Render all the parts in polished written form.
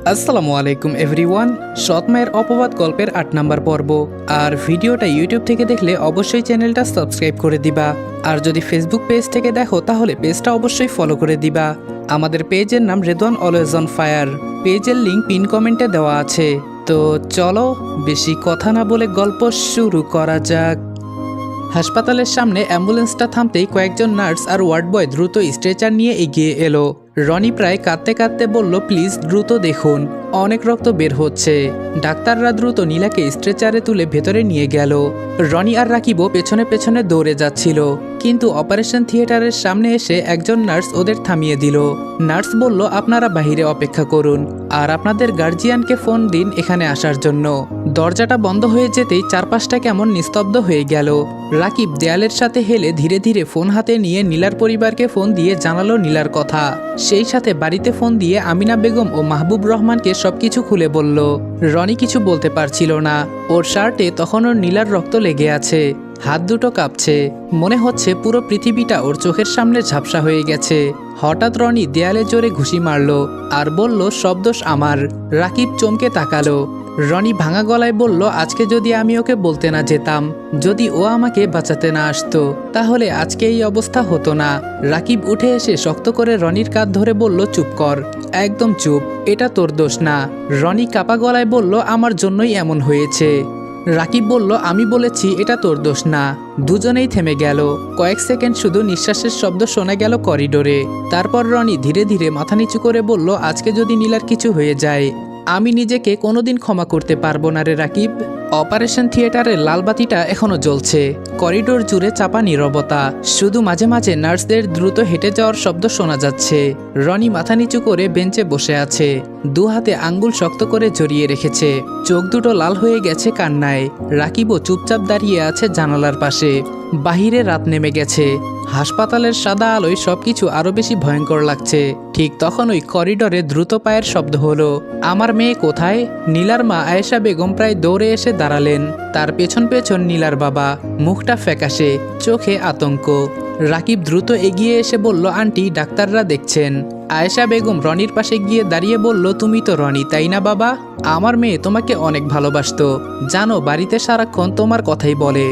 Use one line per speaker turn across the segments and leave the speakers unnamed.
আসসালামু আলাইকুম এভরিওয়ান। সৎ মায়ের অপবাদ গল্পের ৮ নম্বর পর্ব। আর ভিডিওটা ইউটিউব থেকে দেখলে অবশ্যই চ্যানেলটা সাবস্ক্রাইব করে দিবা। আর যদি ফেসবুক পেজ থেকে দেখো তাহলে পেজটা অবশ্যই ফলো করে দিবা। আমাদের পেজের নাম রেদওয়ান অলওয়েজ অন ফায়ার। পেজের লিঙ্ক পিন কমেন্টে দেওয়া আছে। তো চলো বেশি কথা না বলে গল্প শুরু করা যাক। হাসপাতালের সামনে অ্যাম্বুলেন্সটা থামতেই কয়েকজন নার্স আর ওয়ার্ড বয় দ্রুত স্ট্রেচার নিয়ে এগিয়ে এলো। রনি প্রায় কাঁদতে কাঁদতে বলল, প্লিজ দ্রুত দেখুন, অনেক রক্ত বের হচ্ছে। ডাক্তাররা দ্রুত নীলাকে স্ট্রেচারে তুলে ভেতরে নিয়ে গেল। রনি আর রাকিবও পেছনে পেছনে দৌড়ে যাচ্ছিল, কিন্তু অপারেশন থিয়েটারের সামনে এসে একজন নার্স ওদের থামিয়ে দিল। নার্স বলল, আপনারা বাহিরে অপেক্ষা করুন আর আপনাদের গার্জিয়ানকে ফোন দিন এখানে আসার জন্য। দরজাটা বন্ধ হয়ে যেতেই চারপাশটা কেমন নিস্তব্ধ হয়ে গেল। রাকিব দেয়ালের সাথে হেলে ধীরে ধীরে ফোন হাতে নিয়ে নীলার পরিবারকে ফোন দিয়ে জানালো নীলার কথা। সেই সাথে বাড়িতে ফোন দিয়ে আমিনা বেগম ও মাহবুব রহমানকে সবকিছু খুলে বলল। রনি কিছু বলতে পারছিল না। ওর শার্টে তখন ওর নীলার রক্ত লেগে আছে, হাত দুটো কাঁপছে, মনে হচ্ছে পুরো পৃথিবীটা ওর চোখের সামনে ঝাপসা হয়ে গেছে। হঠাৎ রনি দেয়ালে জোরে ঘুষি মারল আর বলল, সব দোষ আমার। রাকিব চমকে তাকালো। রনি ভাঙা গলায় বলল, আজকে যদি আমি ওকে বলতে না যেতাম, যদি ও আমাকে বাঁচাতে না আসতো, তাহলে আজকে এই অবস্থা হতো না। রাকিব উঠে এসে শক্ত করে রনির কাঁধ ধরে বলল, চুপ কর, একদম চুপ, এটা তোর দোষ না। রনি কাপা গলায় বলল, আমার জন্যই এমন হয়েছে। রাকিব বলল, আমি বলেছি এটা তোর দোষ না। দুজনেই থেমে গেল। কয়েক সেকেন্ড শুধু নিঃশ্বাসের শব্দ শোনা গেল করিডোরে। তারপর রনি ধীরে ধীরে মাথা নিচু করে বলল, আজকে যদি নীলার কিছু হয়ে যায়, আমি নিজেকে কোনোদিন ক্ষমা করতে পারবো না রে রাকিব। অপারেশন থিয়েটারের লাল বাতিটা এখনো জ্বলছে। করিডোর জুড়ে চাপা নীরবতা, শুধু মাঝে মাঝে নার্সদের দ্রুত হেঁটে যাওয়ার শব্দ শোনা যাচ্ছে। রনি মাথা নিচু করে বেঞ্চে বসে আছে, দু হাতে আঙ্গুল শক্ত করে জড়িয়ে রেখেছে, চোখ দুটো লাল হয়ে গেছে কান্নায়। রাকিবও চুপচাপ দাঁড়িয়ে আছে জানালার পাশে। বাহিরে রাত নেমে গেছে। হাসপাতালের সাদা আলোয় সবকিছু আরো বেশি ভয়ঙ্কর লাগছে। ঠিক তখন ওই করিডোরে দ্রুত পায়ের শব্দ হলো। আমার মেয়ে কোথায়? নীলার মা আয়েশা বেগম প্রায় দৌড়ে এসে দাঁড়ালেন। তার পেছন পেছন নীলার বাবা, মুখটা ফ্যাকাশে, চোখে আতঙ্ক। রাকিব দ্রুত এগিয়ে এসে বলল, আন্টি, ডাক্তাররা দেখছেন। আয়েশা বেগম রনির পাশে গিয়ে দাঁড়িয়ে বলল, তুমি তো রনি, তাই না বাবা? আমার মেয়ে তোমাকে অনেক ভালোবাসতো, জানো, বাড়িতে সারাক্ষণ তোমার কথাই বলে।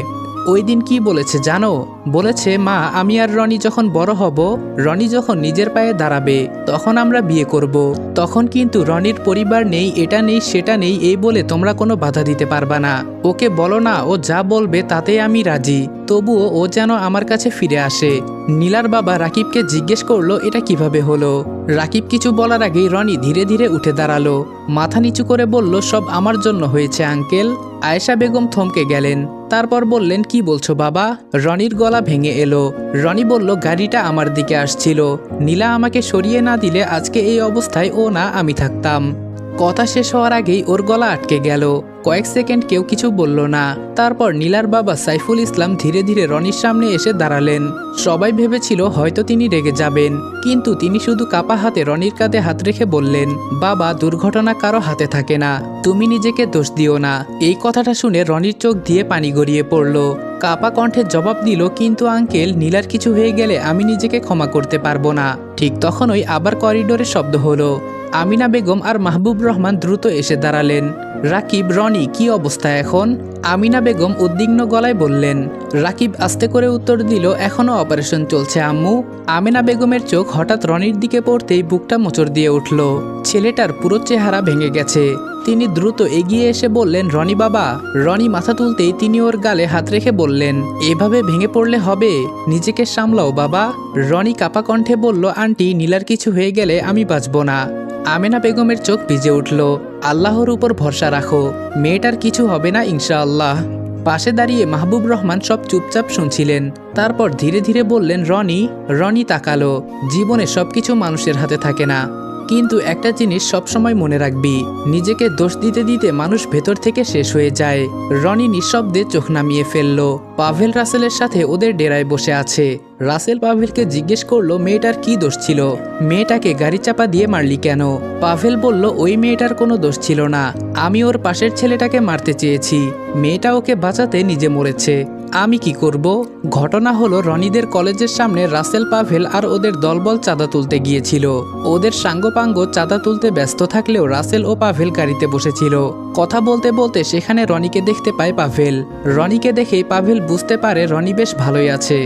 ওই দিন কি বলেছে জানো? বলেছে, মা, আমি আর রনি যখন বড় হব, রনি যখন নিজের পায়ে দাঁড়াবে, তখন আমরা বিয়ে করব। তখন কিন্তু রনির পরিবার নেই, এটা নেই সেটা নেই এই বলে তোমরা কোনো বাধা দিতে পারবা না। ওকে বলো না, ও যা বলবে তাতে আমি রাজি, তবুও ও যেন আমার কাছে ফিরে আসে। নীলার বাবা রাকিবকে জিজ্ঞেস করলো, এটা কিভাবে হলো? রাকিব কিছু বলার আগেই রনি ধীরে ধীরে উঠে দাঁড়ালো, মাথা নিচু করে বলল, সব আমার জন্য হয়েছে আঙ্কেল। আয়েশা বেগম থমকে গেলেন, তারপর বললেন, কি বলছো বাবা? রনির গলা ভেঙে এলো। রনি বলল, গাড়িটা আমার দিকে আসছিল, নীলা আমাকে সরিয়ে না দিলে আজকে এই অবস্থায় ও না আমি থাকতাম। কথা শেষ হওয়ার আগেই ওর গলা আটকে গেল। কয়েক সেকেন্ড কেউ কিছু বলল না। তারপর নীলার বাবা সাইফুল ইসলাম ধীরে ধীরে রনির সামনে এসে দাঁড়ালেন। সবাই ভেবেছিল হয়তো তিনি রেগে যাবেন, কিন্তু তিনি শুধু কাপা হাতে রনির কাঁধে হাত রেখে বললেন, বাবা, দুর্ঘটনা কারো হাতে থাকে না, তুমি নিজেকে দোষ দিও না। এই কথাটা শুনে রনির চোখ দিয়ে পানি গড়িয়ে পড়ল। কাপা কণ্ঠে জবাব দিল, কিন্তু আঙ্কেল, নীলার কিছু হয়ে গেলে আমি নিজেকে ক্ষমা করতে পারবো না। ঠিক তখনই আবার করিডোরে শব্দ হলো। আমিনা বেগম আর মাহবুব রহমান দ্রুত এসে দাঁড়ালেন। রাকিব, রনি, কি অবস্থা এখন? আমিনা বেগম উদ্বিগ্ন গলায় বললেন। রাকিব আস্তে করে উত্তর দিল, এখনো অপারেশন চলছে আম্মু। আমিনা বেগমের চোখ হঠাৎ রনির দিকে পড়তেই বুকটা মোচড় দিয়ে উঠল। ছেলেটার পুরো চেহারা ভেঙে গেছে। তিনি দ্রুত এগিয়ে এসে বললেন, রনি বাবা। রনি মাথা তুলতেই তিনি ওর গালে হাত রেখে বললেন, এভাবে ভেঙে পড়লে হবে, নিজেকে সামলাও বাবা। রনি কাপা কণ্ঠে বলল, আন্টি, নীলার কিছু হয়ে গেলে আমি বাঁচব না। আমেনা বেগমের চোখ ভিজে উঠল। আল্লাহর উপর ভরসা রাখো, মেয়েটার কিছু হবে না ইনশাআল্লাহ। পাশে দাঁড়িয়ে মাহবুব রহমান সব চুপচাপ শুনছিলেন। তারপর ধীরে ধীরে বললেন, রনি। রনি তাকালো। জীবনে সবকিছু মানুষের হাতে থাকে না, কিন্তু একটা জিনিস সবসময় মনে রাখবি, নিজেকে দোষ দিতে দিতে মানুষ ভেতর থেকে শেষ হয়ে যায়। রনি নিঃশব্দে চোখ নামিয়ে ফেলল। পাভেল রাসেলের সাথে ওদের ডেরায় বসে আছে। রাসেল পাভেলকে জিজ্ঞেস করলো, মেয়েটার কি দোষ ছিল? মেয়েটাকে গাড়ি চাপা দিয়ে মারলি কেন? পাভেল বলল, ওই মেয়েটার কোনো দোষ ছিল না, আমি ওর পাশের ছেলেটাকে মারতে চেয়েছি, মেয়েটা ওকে বাঁচাতে নিজে মরেছে। আমি কি করব? ঘটনা হলো রনিদের কলেজের সামনে রাসেল পাভেল আর ওদের দলবল চাঁদা তুলতে গিয়েছিল। ওদের সাঙ্গপাঙ্গ চাঁদা তুলতে ব্যস্ত থাকলেও রাসেল ও পাভেল গাড়িতে বসেছিল। কথা বলতে বলতে সেখানে রনিকে দেখতে পায় পাভেল। রনিকে দেখেই পাভেল বুঝতে পারে রনি বেশ ভালোই আছে।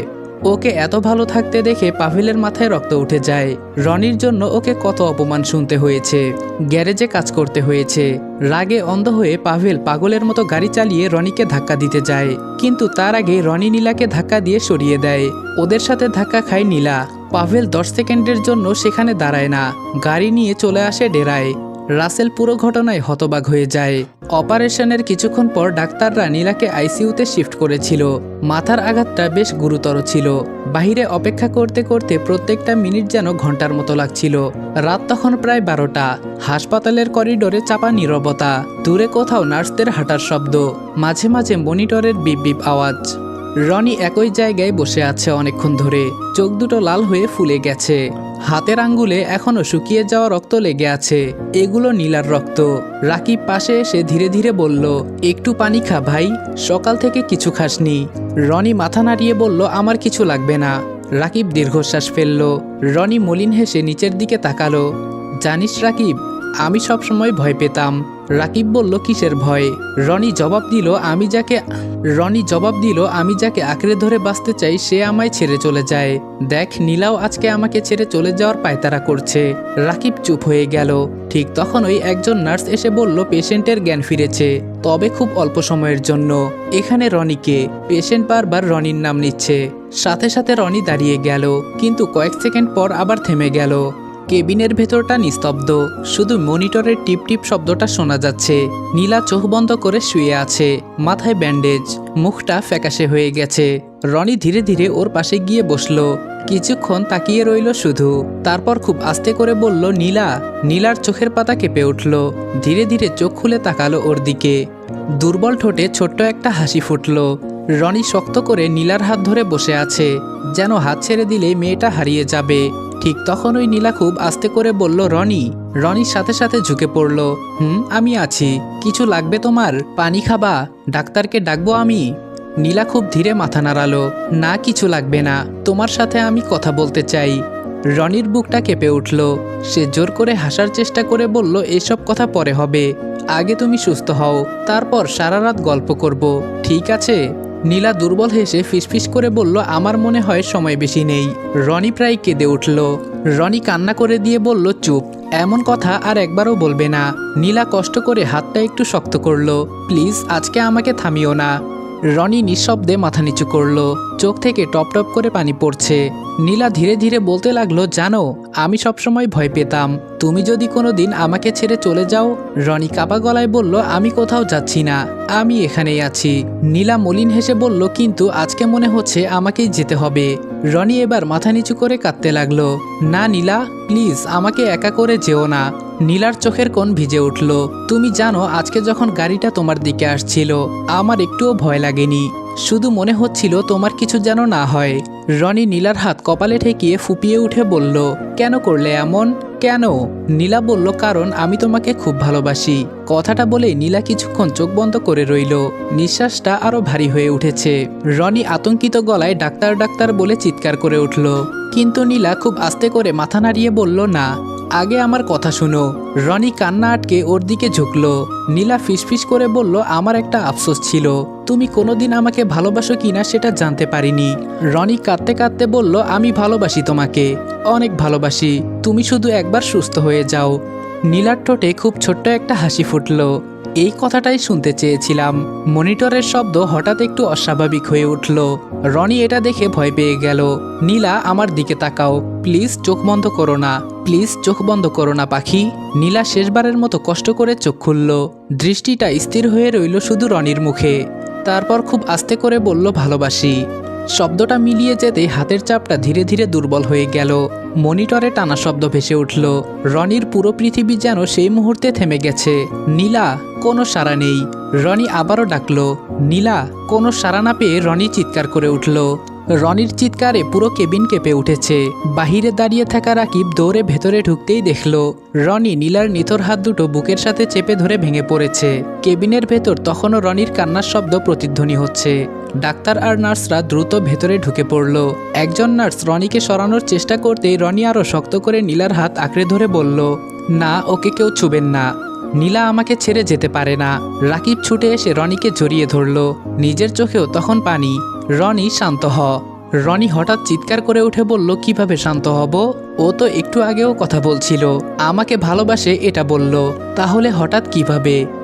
ওকে এত ভালো থাকতে দেখে পাভেলের মাথায় রক্ত উঠে যায়। রনির জন্য ওকে কত অপমান শুনতে হয়েছে, গ্যারেজে কাজ করতে হয়েছে। রাগে অন্ধ হয়ে পাভেল পাগলের মতো গাড়ি চালিয়ে রনিকে ধাক্কা দিতে যায়, কিন্তু তার আগে রনি নীলাকে ধাক্কা দিয়ে সরিয়ে দেয়। ওদের সাথে ধাক্কা খায় নীলা। পাভেল 10 সেকেন্ডের জন্য সেখানে দাঁড়ায় না, গাড়ি নিয়ে চলে আসে ডেরায়। রাসেল পুরো ঘটনায় হতবাক হয়ে যায়। অপারেশনের কিছুক্ষণ পর ডাক্তাররা নীলাকে আইসিইউতে শিফট করেছিল। মাথার আঘাতটা বেশ গুরুতর ছিল। বাহিরে অপেক্ষা করতে করতে প্রত্যেকটা মিনিট যেন ঘন্টার মতো লাগছিল। রাত তখন প্রায় 12টা। হাসপাতালের করিডোরে চাপা নীরবতা। দূরে কোথাও নার্সদের হাঁটার শব্দ, মাঝে মাঝে মনিটরের বিপ বিপ আওয়াজ। রনি একই জায়গায় বসে আছে অনেকক্ষণ ধরে, চোখ দুটো লাল হয়ে ফুলে গেছে। হাতের আঙ্গুলে এখনো শুকিয়ে যাওয়া রক্ত লেগে আছে। এগুলো নীলার রক্ত। রাকিব পাশে এসে ধীরে ধীরে বলল, একটু পানি খা ভাই, সকাল থেকে কিছু খাসনি। রনি মাথা নাড়িয়ে বলল, আমার কিছু লাগবে না। রাকিব দীর্ঘশ্বাস ফেলল। রনি মলিন হেসে নিচের দিকে তাকালো। জানিস রাকিব, আমি সবসময় ভয় পেতাম। রাকিব বলল, কিসের ভয়? রনি জবাব দিল, আমি যাকে আঁকড়ে ধরে বাঁচতে চাই সে আমায় ছেড়ে চলে যায়। দেখ, নীলাও আজকে আমাকে ছেড়ে চলে যাওয়ার পায়তারা করছে। রাকিব চুপ হয়ে গেল। ঠিক তখনই একজন নার্স এসে বলল, পেশেন্টের জ্ঞান ফিরেছে, তবে খুব অল্প সময়ের জন্য। এখানে রনিকে। পেশেন্ট বারবার রনির নাম নিচ্ছে। সাথে সাথে রনি দাঁড়িয়ে গেল, কিন্তু কয়েক সেকেন্ড পর আবার থেমে গেল। কেবিনের ভেতরটা নিস্তব্ধ, শুধু মনিটরের টিপ টিপ শব্দটা শোনা যাচ্ছে। নীলা চোখ বন্ধ করে শুয়ে আছে, মাথায় ব্যান্ডেজ, মুখটা ফ্যাকাশে হয়ে গেছে। রনি ধীরে ধীরে ওর পাশে গিয়ে বসলো। কিছুক্ষণ তাকিয়ে রইল শুধু, তারপর খুব আস্তে করে বলল, নীলা। নীলার চোখের পাতা কেঁপে উঠল। ধীরে ধীরে চোখ খুলে তাকালো ওর দিকে। দুর্বল ঠোঁটে ছোট্ট একটা হাসি ফুটল। রনি শক্ত করে নীলার হাত ধরে বসে আছে, যেন হাত ছেড়ে দিলে মেয়েটা হারিয়ে যাবে। ঠিক তখন ওই নীলা খুব আস্তে করে বলল, রনি। রনির সাথে সাথে ঝুঁকে পড়ল। আমি আছি। কিছু লাগবে তোমার? পানি খাবা? ডাক্তারকে ডাকবো আমি? নীলা খুব ধীরে মাথা নাড়ালো। না, কিছু লাগবে না, তোমার সাথে আমি কথা বলতে চাই। রনির বুকটা কেঁপে উঠল। সে জোর করে হাসার চেষ্টা করে বলল, এসব কথা পরে হবে, আগে তুমি সুস্থ হও, তারপর সারা রাত গল্প করব, ঠিক আছে? নীলা দুর্বল হেসে ফিসফিস করে বলল, আমার মনে হয় সময় বেশি নেই। রনি প্রায় কেঁদে উঠল। রনি কান্না করে দিয়ে বলল, চুপ, এমন কথা আর একবারও বলবে না। নীলা কষ্ট করে হাতটা একটু শক্ত করলো। প্লিজ, আজকে আমাকে থামিও না। রনি নিঃশব্দে মাথা নিচু করলো, চোখ থেকে টপ টপ করে পানি পড়ছে। নীলা ধীরে ধীরে বলতে লাগলো, জানো, আমি সবসময় ভয় পেতাম তুমি যদি কোনোদিন আমাকে ছেড়ে চলে যাও। রনি কাঁপা গলায় বলল, আমি কোথাও যাচ্ছি না, আমি এখানেই আছি। নীলা মলিন হেসে বলল, কিন্তু আজকে মনে হচ্ছে আমাকেই যেতে হবে। রনি এবার মাথা নিচু করে কাঁদতে লাগলো। না নীলা, প্লিজ আমাকে একা করে যেও না। নীলার চোখের কোণ ভিজে উঠল। তুমি জানো, আজকে যখন গাড়িটা তোমার দিকে আসছিল আমার একটুও ভয় লাগেনি, শুধু মনে হচ্ছিল তোমার কিছু যেন না হয়। রনি নীলার হাত কপালে ঠেকিয়ে ফুপিয়ে উঠে বলল, কেন করলে এমন? কেন? নীলা বলল, কারণ আমি তোমাকে খুব ভালোবাসি। কথাটা বলে নীলা কিছুক্ষণ চোখ বন্ধ করে রইল। নিঃশ্বাসটা আরো ভারী হয়ে উঠেছে। রনি আতঙ্কিত গলায় ডাক্তার ডাক্তার বলে চিৎকার করে উঠল, কিন্তু নীলা খুব আস্তে করে মাথা নাড়িয়ে বলল, না, আগে আমার কথা শুনো। রনি কান্না আটকে ওর দিকে ঝুঁকলো। নীলা ফিসফিস করে বলল, আমার একটা আফসোস ছিল, তুমি কোনোদিন আমাকে ভালোবাসো কিনা সেটা জানতে পারিনি। রনি কাঁদতে কাঁদতে বলল, আমি ভালোবাসি তোমাকে, অনেক ভালোবাসি, তুমি শুধু একবার সুস্থ হয়ে যাও। নীলার ঠোঁটে খুব ছোট্ট একটা হাসি ফুটল। এই কথাটাই শুনতে চেয়েছিলাম। মনিটরের শব্দ হঠাৎ একটু অস্বাভাবিক হয়ে উঠল। রনি এটা দেখে ভয় পেয়ে গেল। নীলা, আমার দিকে তাকাও, প্লিজ চোখ বন্ধ করো না, প্লিজ চোখ বন্ধ করো না পাখি। নীলা শেষবারের মতো কষ্ট করে চোখ খুলল। দৃষ্টিটা স্থির হয়ে রইল শুধু রনির মুখে। তারপর খুব আস্তে করে বলল, ভালোবাসি। শব্দটা মিলিয়ে যেতে হাতের চাপটা ধীরে ধীরে দুর্বল হয়ে গেল। মনিটরে টানা শব্দ ভেসে উঠল। রনির পুরো পৃথিবী যেন সেই মুহূর্তে থেমে গেছে। নীলা, কোনো সাড়া নেই। রনি আবারও ডাকলো, নীলা। কোনো সাড়া না পেয়ে রনি চিৎকার করে উঠল। রনির চিৎকারে পুরো কেবিন কেঁপে উঠেছে। বাহিরে দাঁড়িয়ে থাকা রাকিব দৌড়ে ভেতরে ঢুকতেই দেখল রনি নীলার নিথর হাত দুটো বুকের সাথে চেপে ধরে ভেঙে পড়েছে। কেবিনের ভেতর তখনও রনির কান্নার শব্দ প্রতিধ্বনি হচ্ছে। ডাক্তার আর নার্সরা দ্রুত ভেতরে ঢুকে পড়ল। একজন নার্স রনিকে সরানোর চেষ্টা করতেই রনি আরও শক্ত করে নীলার হাত আঁকড়ে ধরে বলল, না, ওকে কেউ ছুবেন না। নীলা আমাকে ছেড়ে যেতে পারে না। রাকিব ছুটে এসে রনিকে জড়িয়ে ধরল। নিজের চোখেও তখন পানি। রনি, শান্ত হ। রনি হঠাৎ চিৎকার করে উঠে বলল, কিভাবে শান্ত হব? ও তো একটু আগেও কথা বলছিল, আমাকে ভালোবাসে এটা বলল। তাহলে হঠাৎ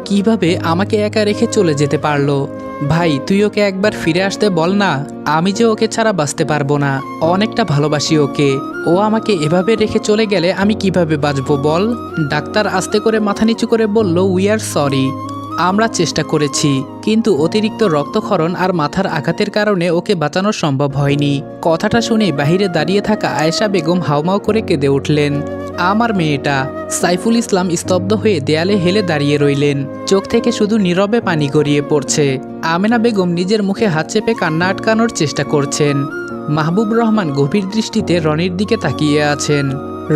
কিভাবে আমাকে একা রেখে চলে যেতে পারলো? ভাই, তুই ওকে একবার ফিরে আসতে বল না। আমি যে ওকে ছাড়া বাঁচতে পারবো না। অনেকটা ভালোবাসি ওকে। ও আমাকে এভাবে রেখে চলে গেলে আমি কিভাবে বাঁচবো বল? ডাক্তার আস্তে করে মাথা নিচু করে বলল, উই আর সরি। আমরা চেষ্টা করেছি, কিন্তু অতিরিক্ত রক্তক্ষরণ আর মাথার আঘাতের কারণে ওকে বাঁচানো সম্ভব হয়নি। কথাটা শুনে বাহিরে দাঁড়িয়ে থাকা আয়েশা বেগম হাউমাউ করে কেঁদে উঠলেন। আমার মেয়েটা। সাইফুল ইসলাম স্তব্ধ হয়ে দেয়ালে হেলে দাঁড়িয়ে রইলেন। চোখ থেকে শুধু নীরবে পানি গড়িয়ে পড়ছে। আমেনা বেগম নিজের মুখে হাত চেপে কান্না আটকানোর চেষ্টা করছেন। মাহবুব রহমান গভীর দৃষ্টিতে রনির দিকে তাকিয়ে আছেন।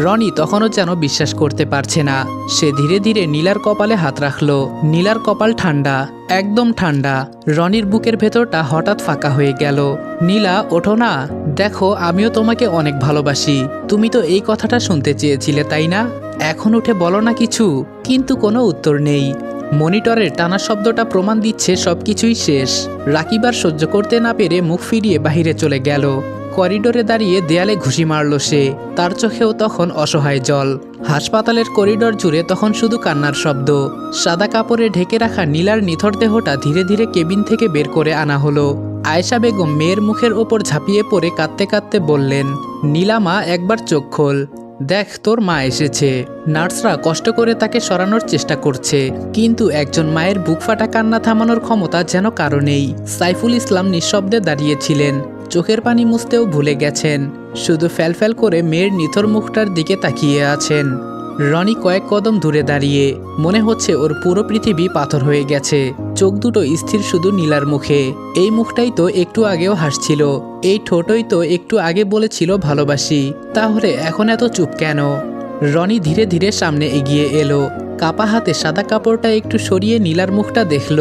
রনি তখনও যেন বিশ্বাস করতে পারছে না। সে ধীরে ধীরে নীলার কপালে হাত রাখল। নীলার কপাল ঠান্ডা, একদম ঠান্ডা। রনির বুকের ভেতরটা হঠাৎ ফাঁকা হয়ে গেল। নীলা, ওঠো না। দেখো, আমিও তোমাকে অনেক ভালোবাসি। তুমি তো এই কথাটা শুনতে চেয়েছিলে, তাই না? এখন উঠে বলো না কিছু। কিন্তু কোনো উত্তর নেই। মনিটরের টানা শব্দটা প্রমাণ দিচ্ছে সবকিছুই শেষ। রাকিব আর সহ্য করতে না পেরে মুখ ফিরিয়ে বাহিরে চলে গেল। করিডোরে দাঁড়িয়ে দেয়ালে ঘুষি মারল সে। তার চোখেও তখন অসহায় জল। হাসপাতালের করিডোর জুড়ে তখন শুধু কান্নার শব্দ। সাদা কাপড়ে ঢেকে রাখা নীলার নিথর দেহটা ধীরে ধীরে কেবিন থেকে বের করে আনা হলো। আয়েশা বেগম মেয়ের মুখের ওপর ঝাঁপিয়ে পড়ে কাঁদতে কাঁদতে বললেন, নীলামা, একবার চোখ খোল। দেখ, তোর মা এসেছে। নার্সরা কষ্ট করে তাকে সরানোর চেষ্টা করছে, কিন্তু একজন মায়ের বুক ফাটা কান্না থামানোর ক্ষমতা যেন কারো নেই। সাইফুল ইসলাম নিঃশব্দে দাঁড়িয়েছিলেন। চোখের পানি মুছতেও ভুলে গেছেন। শুধু ফ্যালফ্যাল করে মেয়ের নিথর মুখটার দিকে তাকিয়ে আছেন। রনি কয়েক কদম দূরে দাঁড়িয়ে। মনে হচ্ছে ওর পুরো পৃথিবী পাথর হয়ে গেছে। চোখ দুটো স্থির শুধু নীলার মুখে। এই মুখটাই তো একটু আগেও হাসছিল। এই ঠোঁটই তো একটু আগে বলেছিল ভালোবাসি। তাহলে এখন এত চুপ কেন? রনি ধীরে ধীরে সামনে এগিয়ে এলো। কাপা হাতে সাদা কাপড়টা একটু সরিয়ে নীলার মুখটা দেখল।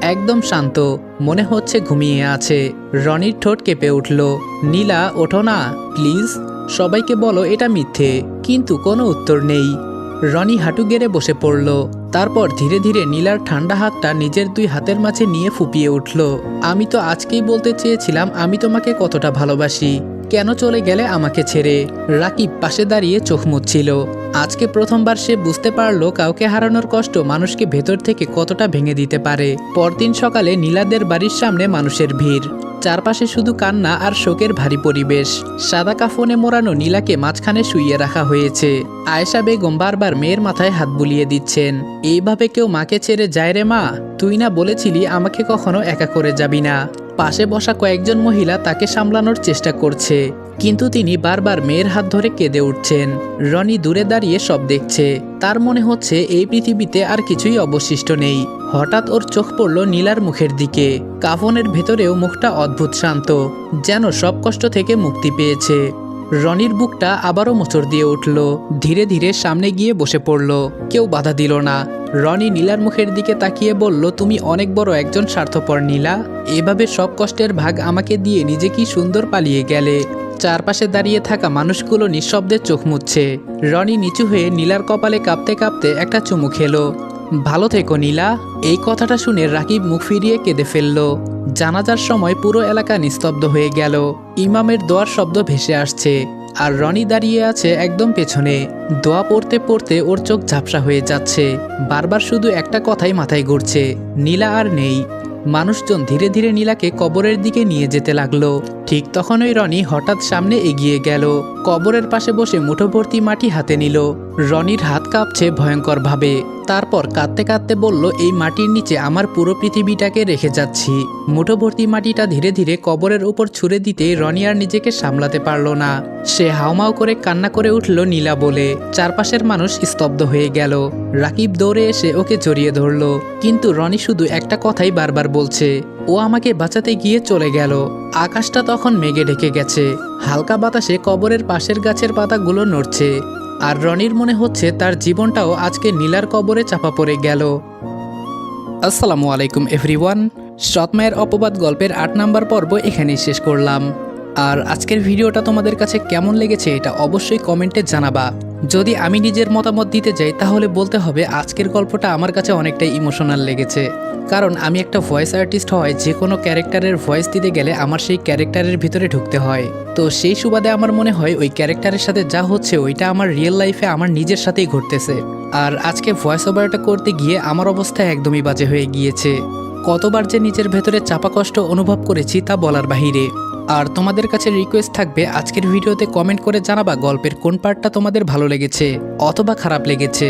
একদম শান্ত, মনে হচ্ছে ঘুমিয়ে আছে। রনির ঠোঁট কেঁপে উঠল। নীলা, ওঠো না প্লিজ। সবাইকে বলো এটা মিথ্যে। কিন্তু কোনো উত্তর নেই। রনি হাঁটু গেড়ে বসে পড়ল। তারপর ধীরে ধীরে নীলার ঠান্ডা হাতটা নিজের দুই হাতের মাঝে নিয়ে ফুপিয়ে উঠল। আমি তো আজকেই বলতে চেয়েছিলাম আমি তোমাকে কতটা ভালোবাসি। কেন চলে গেলে আমাকে ছেড়ে? রাকিব পাশে দাঁড়িয়ে চোখ মুছছিল। আজকে প্রথমবার সে বুঝতে পারল কাউকে হারানোর কষ্ট মানুষকে ভেতর থেকে কতটা ভেঙে দিতে পারে। পরদিন সকালে নীলাদের বাড়ির সামনে মানুষের ভিড়। চারপাশে শুধু কান্না আর শোকের ভারী পরিবেশ। সাদা কাফনে মোড়ানো নীলাকে মাঝখানে শুইয়ে রাখা হয়েছে। আয়েশা বেগম বারবার মেয়ের মাথায় হাত বুলিয়ে দিচ্ছেন। এইভাবে কেউ মাকে ছেড়ে যায় রে মা? তুই না বলেছিলি আমাকে কখনো একা করে যাবি না? পাশে বসা কয়েকজন মহিলা তাকে সামলানোর চেষ্টা করছে, কিন্তু তিনি বারবার মেয়ের হাত ধরে কেঁদে উঠছেন। রনি দূরে দাঁড়িয়ে সব দেখছে। তার মনে হচ্ছে এই পৃথিবীতে আর কিছুই অবশিষ্ট নেই। হঠাৎ ওর চোখ পড়ল নীলার মুখের দিকে। কাফনের ভেতরেও মুখটা অদ্ভুত শান্ত, যেন সব কষ্ট থেকে মুক্তি পেয়েছে। রনির বুকটা আবারও মোচড় দিয়ে উঠল। ধীরে ধীরে সামনে গিয়ে বসে পড়ল। কেউ বাধা দিল না। রনি নীলার মুখের দিকে তাকিয়ে বলল, তুমি অনেক বড় একজন স্বার্থপর নীলা। এভাবে সব কষ্টের ভাগ আমাকে দিয়ে নিজে কি সুন্দর পালিয়ে গেলে। চারপাশে দাঁড়িয়ে থাকা মানুষগুলো নিঃশব্দে চোখ মুছছে। রনি নিচু হয়ে নীলার কপালে কাঁপতে কাঁপতে একটা চুমু খেলো। ভালো থেকো নীলা। এই কথাটা শুনে রাকিব মুখ ফিরিয়ে কেঁদে ফেলল। জানাজার সময় পুরো এলাকা নিস্তব্ধ হয়ে গেল। ইমামের দোয়ার শব্দ ভেসে আসছে, আর রনি দাঁড়িয়ে আছে একদম পেছনে। দোয়া পড়তে পড়তে ওর চোখ ঝাপসা হয়ে যাচ্ছে। বারবার শুধু একটা কথাই মাথায় ঘুরছে, নীলা আর নেই। মানুষজন ধীরে ধীরে নীলাকে কবরের দিকে নিয়ে যেতে লাগলো। ঠিক তখনই রনি হঠাৎ সামনে এগিয়ে গেল। কবরের পাশে বসে মুঠো ভর্তি মাটি হাতে নিল। রনির হাত কাঁপছে ভয়ঙ্করভাবে। তারপর কাঁদতে কাঁদতে বলল, এই মাটির নিচে আমার পুরো পৃথিবীটাকে রেখে যাচ্ছি। মুঠো ভর্তি মাটিটা ধীরে ধীরে কবরের উপর ছুঁড়ে দিতে রনি আর নিজেকে সামলাতে পারল না। সে হাউমাউ করে কান্না করে উঠল নীলা বলে। চারপাশের মানুষ স্তব্ধ হয়ে গেল। রাকিব দৌড়ে এসে ওকে জড়িয়ে ধরল, কিন্তু রনি শুধু একটা কথাই বারবার বলছে, ও আমাকে বাঁচাতে গিয়ে চলে গেল। আকাশটা তখন মেঘে ঢেকে গেছে। হালকা বাতাসে কবরের পাশের গাছের পাতাগুলো নড়ছে। আর রনির মনে হচ্ছে তার জীবনটাও আজকে নীলার কবরে চাপা পড়ে গেল। আসসালামু আলাইকুম এভরিওয়ান। সৎ মায়ের অপবাদ গল্পের ৮ নাম্বার পর্ব এখানেই শেষ করলাম। আর আজকের ভিডিওটা তোমাদের কাছে কেমন লেগেছে এটা অবশ্যই কমেন্টে জানাবা। যদি আমি নিজের মতামত দিতে যাই তাহলে বলতে হবে আজকের গল্পটা আমার কাছে অনেকটাই ইমোশনাল লেগেছে, কারণ আমি একটা ভয়েস আর্টিস্ট হয় যে কোনো ক্যারেক্টারের ভয়েস দিতে গেলে আমার সেই ক্যারেক্টারের ভিতরে ঢুকতে হয়। তো সেই সুবাদে আমার মনে হয় ওই ক্যারেক্টারের সাথে যা হচ্ছে ওইটা আমার রিয়েল লাইফে আমার নিজের সাথেই ঘটতেছে। আর আজকে ভয়েস ওভারটা করতে গিয়ে আমার অবস্থা একদমই বাজে হয়ে গিয়েছে। কতবার যে নিজের ভেতরে চাপা কষ্ট অনুভব করেছি তা বলার বাহিরে। আর তোমাদের কাছে রিকোয়েস্ট থাকবে আজকের ভিডিওতে কমেন্ট করে জানাবা গল্পের কোন পার্টটা তোমাদের ভালো লেগেছে অথবা খারাপ লেগেছে।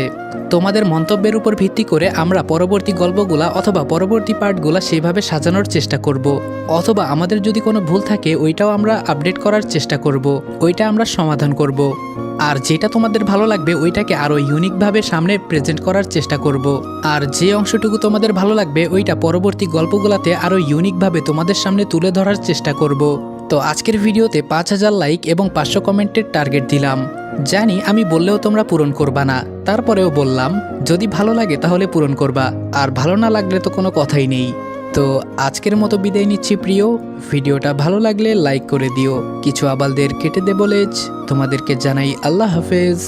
তোমাদের মন্তব্যের উপর ভিত্তি করে আমরা পরবর্তী গল্পগুলা অথবা পরবর্তী পার্টগুলা সেইভাবে সাজানোর চেষ্টা করব, অথবা আমাদের যদি কোনো ভুল থাকে ওইটাও আমরা আপডেট করার চেষ্টা করব, ওইটা আমরা সমাধান করব। আর যেটা তোমাদের ভালো লাগবে ওইটাকে আরও ইউনিকভাবে সামনে প্রেজেন্ট করার চেষ্টা করব। আর যে অংশটুকু তোমাদের ভালো লাগবে ওইটা পরবর্তী গল্পগুলোতে আরও ইউনিকভাবে তোমাদের সামনে তুলে ধরার চেষ্টা করব। তো আজকের ভিডিওতে ৫,০০০ লাইক এবং ৫০০ কমেন্টের টার্গেট দিলাম। জানি আমি বললেও তোমরা পূরণ করবা না, তারপরেও বললাম যদি ভালো লাগে তাহলে পূরণ করবা, আর ভালো না লাগলে তো কোনো কথাই নেই। তো আজকের মতো বিদায় নিচ্ছি প্রিয়। ভিডিওটা ভালো লাগলে লাইক করে দিও, কিছু আবালদের কেটে দে বলেজ। তোমাদেরকে জানাই আল্লাহ হাফেজ।